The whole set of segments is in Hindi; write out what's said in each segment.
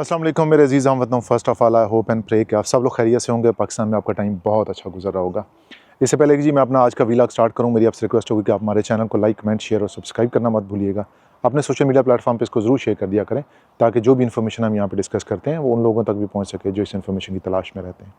अस्सलाम वालेकुम मेरे अजीज़ हमवतनों। First of all I hope and pray कि आप सब लोग खैरियत से होंगे। पाकिस्तान में आपका टाइम बहुत अच्छा गुजर रहा होगा। इससे पहले कि जी मैं अपना आज का व्लॉग स्टार्ट करूं, मेरी आपसे रिक्वेस्ट होगी कि आप हमारे चैनल को लाइक, कमेंट, शेयर और सब्सक्राइब करना मत भूलिएगा। अपने सोशल मीडिया प्लेटफॉर्म पे इसको ज़रूर शेयर कर दिया करें ताकि जो भी इन्फॉर्मेशन हम यहाँ पे डिस्कस करते हैं वो उन लोगों तक भी पहुँच सके जो इस इन्फॉर्मेशन की तलाश में रहते हैं।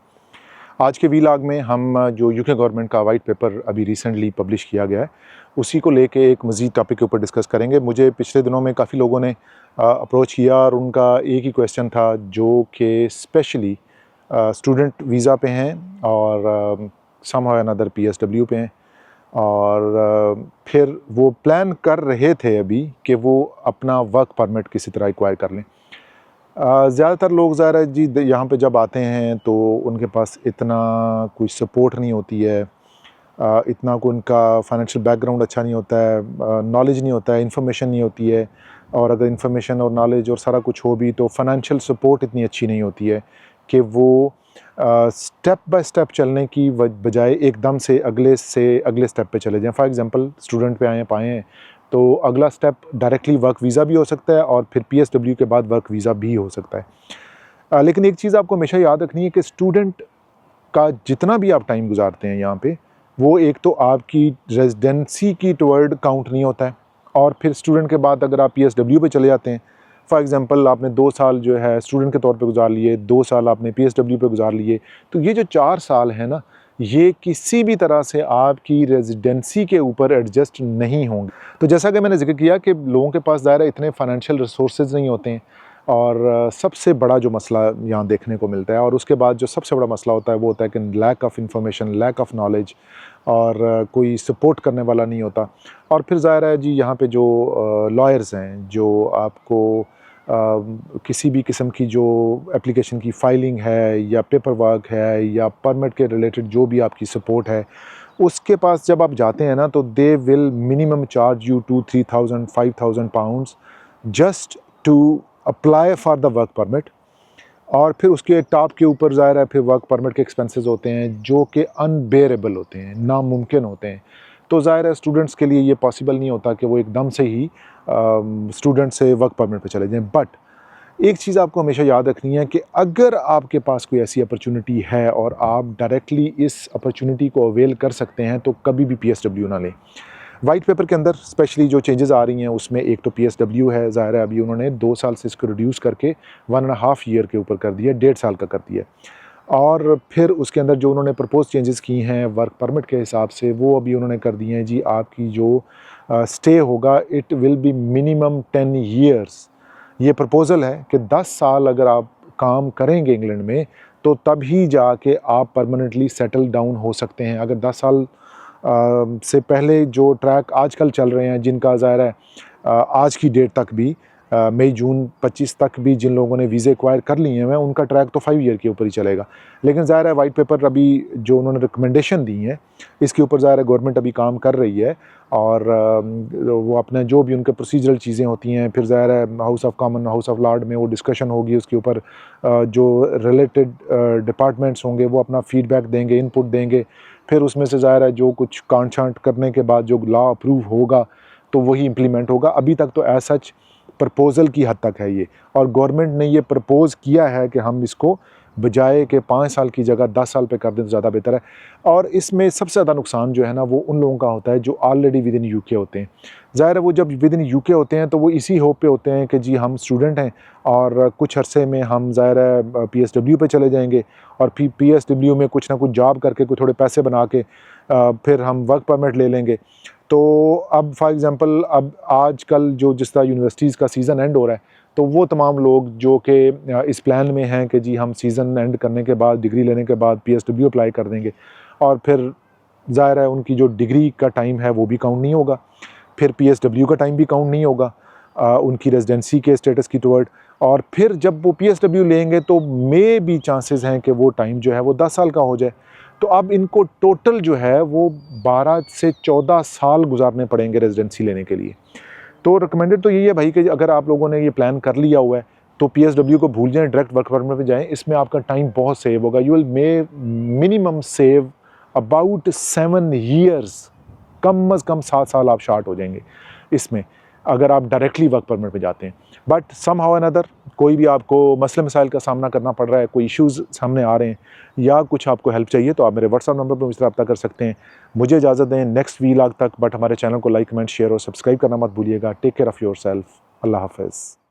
आज के व्लॉग में हम जो यूके गवर्नमेंट का वाइट पेपर अभी रिसेंटली पब्लिश किया गया है उसी को लेके एक मज़ीद टॉपिक के ऊपर डिस्कस करेंगे। मुझे पिछले दिनों में काफ़ी लोगों ने अप्रोच किया और उनका एक ही क्वेश्चन था जो कि स्पेशली स्टूडेंट वीज़ा पे हैं और समहाउ अनदर पीएसडब्ल्यू पे हैं और फिर वो प्लान कर रहे थे अभी कि वो अपना वर्क परमिट किसी तरह एक्वायर कर लें। ज़्यादातर लोग ज़ाहिर है जी यहाँ पे जब आते हैं तो उनके पास इतना कोई सपोर्ट नहीं होती है, इतना कोई उनका फाइनेंशियल बैकग्राउंड अच्छा नहीं होता है, नॉलेज नहीं होता है, इन्फॉर्मेशन नहीं होती है। और अगर इन्फॉर्मेशन और नॉलेज और सारा कुछ हो भी तो फाइनेंशियल सपोर्ट इतनी अच्छी नहीं होती है कि वो स्टेप बाय स्टेप चलने की बजाय एकदम से अगले स्टेप पे चले जाएं। फॉर एग्जांपल स्टूडेंट पे पाए हैं तो अगला स्टेप डायरेक्टली वर्क वीज़ा भी हो सकता है और फिर पीएसडब्ल्यू के बाद वर्क वीज़ा भी हो सकता है। लेकिन एक चीज़ आपको हमेशा याद रखनी है कि स्टूडेंट का जितना भी आप टाइम गुजारते हैं यहाँ पे वो एक तो आपकी रेजिडेंसी की टुवर्ड काउंट नहीं होता है और फिर स्टूडेंट के बाद अगर आप पीएसडब्ल्यू पे चले जाते हैं, फॉर एग्जांपल आपने 2 साल जो है स्टूडेंट के तौर पे गुजार लिए, 2 साल आपने पीएसडब्ल्यू पे गुजार लिए, तो ये जो 4 साल है ना, ये किसी भी तरह से आपकी रेजिडेंसी के ऊपर एडजस्ट नहीं होंगे। तो जैसा कि मैंने जिक्र किया कि लोगों के पास ज़ाहिर है इतने फाइनेंशियल रिसोर्सेज नहीं होते हैं और सबसे बड़ा जो मसला यहाँ देखने को मिलता है और उसके बाद जो सबसे बड़ा मसला होता है वो होता है कि lack of information, lack of knowledge और कोई सपोर्ट करने वाला नहीं होता। और फिर ज़ाहिर है जी यहाँ पे जो लॉयर्स हैं जो आपको किसी भी किस्म की जो एप्लीकेशन की फ़ाइलिंग है या पेपर वर्क है या परमिट के रिलेटेड जो भी आपकी सपोर्ट है उसके पास जब आप जाते हैं ना तो they will minimum charge you 2-3,000 5,000 pounds just to apply for the work permit. और फिर उसके टॉप के ऊपर ज़ाहिर है फिर वर्क परमिट के एक्सपेंसेस होते हैं जो कि अनबेरेबल होते हैं, नामुमकिन होते हैं। तो ज़ाहिर है स्टूडेंट्स के लिए ये पॉसिबल नहीं होता कि वो एकदम से ही स्टूडेंट से वर्क परमिट पे चले जाएं। बट एक चीज़ आपको हमेशा याद रखनी है कि अगर आपके पास कोई ऐसी अपॉर्चुनिटी है और आप डायरेक्टली इस अपॉर्चुनिटी को अवेल कर सकते हैं तो कभी भी पीएसडब्ल्यू ना लें। वाइट पेपर के अंदर स्पेशली जो चेंजेस आ रही हैं उसमें एक तो पीएसडब्ल्यू है, ज़ाहिर है अभी उन्होंने 2 साल से इसको रिड्यूस करके 1.5 ईयर के ऊपर कर दिया, 1.5 साल का कर दिया। और फिर उसके अंदर जो उन्होंने प्रपोज चेंजेस की हैं वर्क परमिट के हिसाब से वो अभी उन्होंने कर दिए हैं जी। आपकी जो स्टे होगा it will be minimum 10 years. ये प्रपोज़ल है कि 10 साल अगर आप काम करेंगे इंग्लैंड में तो तभी जाके आप परमानेंटली सेटल डाउन हो सकते हैं। अगर 10 साल से पहले जो ट्रैक आजकल चल रहे हैं जिनका ज़ाहिर है आज की डेट तक भी मई जून 25 तक भी जिन लोगों ने वीज़े एक्वायर कर लिए हैं उनका ट्रैक तो 5 ईयर के ऊपर ही चलेगा। लेकिन ज़ाहिर है वाइट पेपर अभी जो उन्होंने रिकमेंडेशन दी है इसके ऊपर ज़ाहिर है गवर्नमेंट अभी काम कर रही है और वो अपने जो भी उनके प्रोसीजरल चीज़ें होती हैं फिर ज़ाहिर है house of common, house of Lord में वो डिस्कशन होगी, उसके ऊपर जो रिलेटेड डिपार्टमेंट्स होंगे वो अपना फीडबैक देंगे, इनपुट देंगे। फिर उसमें से ज़ाहिर है जो कुछ कांट छांट करने के बाद जो लॉ अप्रूव होगा तो वही इम्प्लीमेंट होगा। अभी तक तो एज सच प्रपोज़ल की हद तक है ये और गवर्नमेंट ने ये प्रपोज़ किया है कि हम इसको बजाय कि 5 साल की जगह 10 साल पे कर दें तो ज़्यादा बेहतर है। और इसमें सबसे ज़्यादा नुकसान जो है ना वो उन लोगों का होता है जो ऑलरेडी विद इन यूके होते हैं। ज़ाहिर है वो जब विद इन यूके होते हैं तो वो इसी होप पे होते हैं कि जी हम स्टूडेंट हैं और कुछ अरसे में हम ज़ाहिर है पीएसडब्ल्यू पे चले जाएंगे और फिर पीएसडब्ल्यू में कुछ ना कुछ जॉब करके कुछ थोड़े पैसे बना के फिर हम वर्क परमिट ले लेंगे। तो अब फॉर एग्ज़ाम्पल अब आजकल जो जिस तरह यूनिवर्सिटीज़ का सीज़न एंड हो रहा है तो वो तमाम लोग जो कि इस प्लान में हैं कि जी हम सीज़न एंड करने के बाद डिग्री लेने के बाद पीएसडब्ल्यू अप्लाई कर देंगे और फिर ज़ाहिर है उनकी जो डिग्री का टाइम है वो भी काउंट नहीं होगा, फिर पीएसडब्ल्यू का टाइम भी काउंट नहीं होगा उनकी रेजिडेंसी के स्टेटस की टुवर्ड। और फिर जब वो पीएसडब्ल्यू लेंगे तो मे भी चांसेस हैं कि वो टाइम जो है वो 10 साल का हो जाए। तो अब इनको टोटल जो है वो 12 से 14 साल गुजारने पड़ेंगे रेजिडेंसी लेने के लिए। तो रिकमेंडेड तो यही है भाई कि अगर आप लोगों ने ये प्लान कर लिया हुआ है तो पीएसडब्ल्यू को भूल जाएं, डायरेक्ट वर्क परमिट पे जाएं। इसमें आपका टाइम बहुत सेव होगा। You will minimum save about 7 years, कम अज़ कम 7 साल आप शार्ट हो जाएंगे इसमें। अगर आप डायरेक्टली वर्क परमिट पे जाते हैं। But somehow another कोई भी आपको मसले मसाइल का सामना करना पड़ रहा है, कोई इश्यूज़ सामने आ रहे हैं या कुछ आपको हेल्प चाहिए, तो आप मेरे व्हाट्सअप नंबर पर मुझसे रब्ता कर सकते हैं। मुझे इजाज़त दें नेक्स्ट वीलॉग तक, बट हमारे चैनल को लाइक कमेंट शेयर और सब्सक्राइब करना मत भूलिएगा। Take care of yourself. Allah हाफ़िज़।